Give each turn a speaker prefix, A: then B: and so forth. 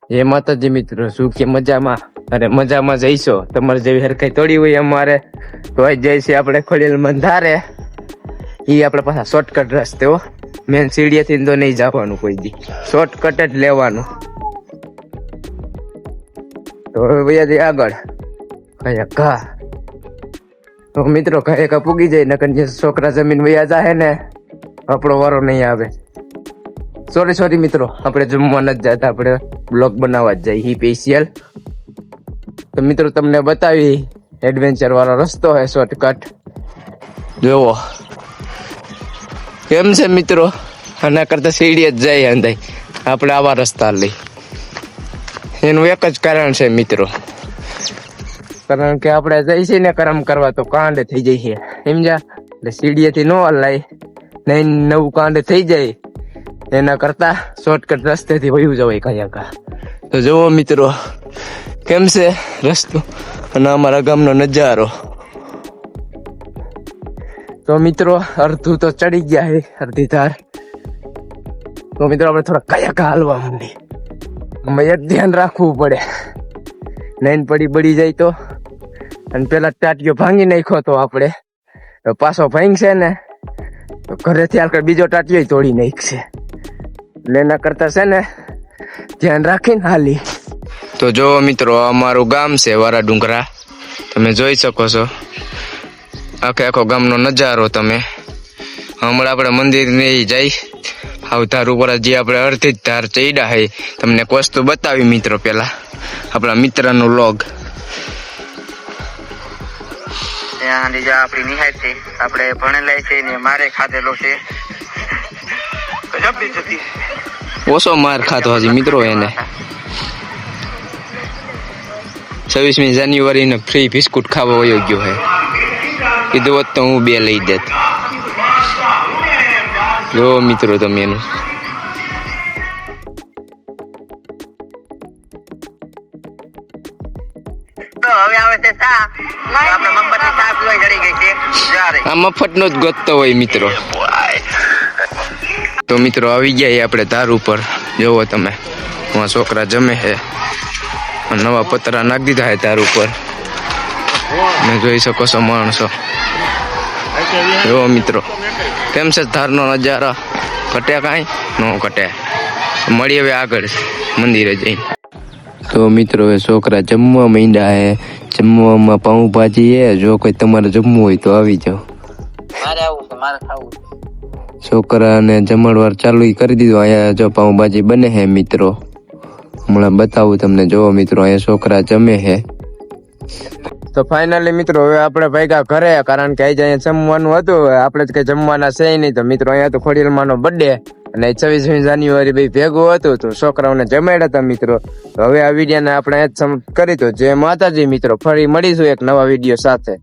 A: એ માતાજી મિત્રો, શું કે મજામાં? અરે મજામાં જઈશો, તમારે જેવી હરખાઈ તોડી હોય અમારે તો આજ જઈશે આપણે ખોડિયાલમાં ધારે. એ આપણે પાછા શોર્ટકટ રસ્તે હો, મેન સીડીએથી તો નહીં જવાનું કોઈ દી, શોર્ટકટ જ લેવાનું. તો હવે ભૈયાથી આગળ કયા ઘા તો મિત્રો ઘરે કા પૂગી જાય, નકર જે છોકરા જમીન વયા જાય ને આપણો વારો નહીં આવે. સોરી મિત્રો, આપણે જમવા નથી જતા, આપણે બ્લોગ બનાવવા જ જઈએ સ્પેશિયલ. તો મિત્રો તમને બતાવી એડવેન્ચર વાળો રસ્તો હે શોર્ટકટ. જોવો કેમ છે મિત્રો, આના કરતા સીડી જ જાય અંદાય આપણે આવા રસ્તા લઈ. એનું એક જ કારણ છે મિત્રો, કારણ કે આપણે જઈશી ને કરમ કરવા તો કાંડ થઈ જાય સમજ્યા. એટલે સીડીએથી નો હલાય, નહીં નવું કાંડ થઈ જાય, એના કરતા શોર્ટકટ રસ્તેથી વયું જવાય કયા. તો જુઓ મિત્રો કેમ છે રસ્તો અને અમારા ગામનો નજારો. તો મિત્રો અડધું તો ચડી ગયા છે, અડધી ધાર. તો મિત્રો આપણે થોડા કયા હાલવા માંડી, એક ધ્યાન રાખવું પડે, લાઈન બળી જાય તો. અને પેલા ટાટિયો ભાંગી નાખ્યો તો આપણે, પાછો ભાંગશે ને તો ઘરેથી આગળ બીજો ટાટિયો તોડી નાખશે. એટલે એના કરતા છે ને ધ્યાન રાખીને હાલી. તો જો મિત્રો અમારું ગામ છે વારા ડુંગરા, તમે જોઈ શકો છો આખો ગામનો નજારો. તમે હમણાં આપણે મંદિર ને જઈ ધાર ઉપર જે આપણે અડધી જ ધાર ચડ્યા છે, તમને એક વસ્તુ બતાવી મિત્રો. પેલા આપણા મિત્રનો લોગ
B: આપણી નિહાળ છે, આપણે ભણેલા છે ને મારે ખાધેલો છે.
A: ઓછો માર ખાતો હજી મિત્રો એને. 26મી જાન્યુઆરીને ફ્રી બિસ્કુટ ખાવા વયો ગયો હે. કીધું હોત તો હું 2 લઈ દેત. જો મિત્રો તમે એનું
B: હવે આવે છે ચા. આપણે મફતની ચા પીવા જડી ગઈ છે.
A: આ મફતનો જ ગોતતો હોય મિત્રો. તો મિત્રો આવી ગયા આપણે ધાર ઉપર. જોવો તમે આ છોકરા જમે છે, નવા પતરા નાખી દીધા છે ધાર ઉપર. તમે જોઈ શકો છો માણસો. જોવો મિત્રો કેમ છે ધારનો નજારો. ઘટે કાંઈ ન ઘટે. મળીએ હવે આગળ મંદિરે જઈને. તો મિત્રો એ છોકરા જમવા માંડ્યા હે. જમવામાં પાઉંભાજી હે, જો કોઈ તમારે જમવું હોય તો આવી જાઓ.
B: મારે આવું છે, મારે ખાવું.
A: છોકરાને જમણવાર ચાલુ કરી દીધું. અહીંયા જો પાઉંભાજી બને હે મિત્રો, હમણાં બતાવું તમને. જોવો મિત્રો અહીંયા છોકરા જમે હે. તો ફાઇનલી મિત્રો હવે આપણે ભાગ્યા ઘરે, કારણ કે અહીંયા જમવાનું હતું, આપણે જ કઈ જમવાના છે નહીં. તો મિત્રો અહીંયા તો ખોડિયાલમાંનો બર્થડે અને 26મી જાન્યુઆરી ભાઈ ભેગું હતું, તો છોકરાઓને જમાડ્યા હતા મિત્રો. તો હવે આ વિડીયોને આપણે જ સમાપ્ત કરી. તો જય માતાજી મિત્રો, ફરી મળીશું એક નવા વિડીયો સાથે.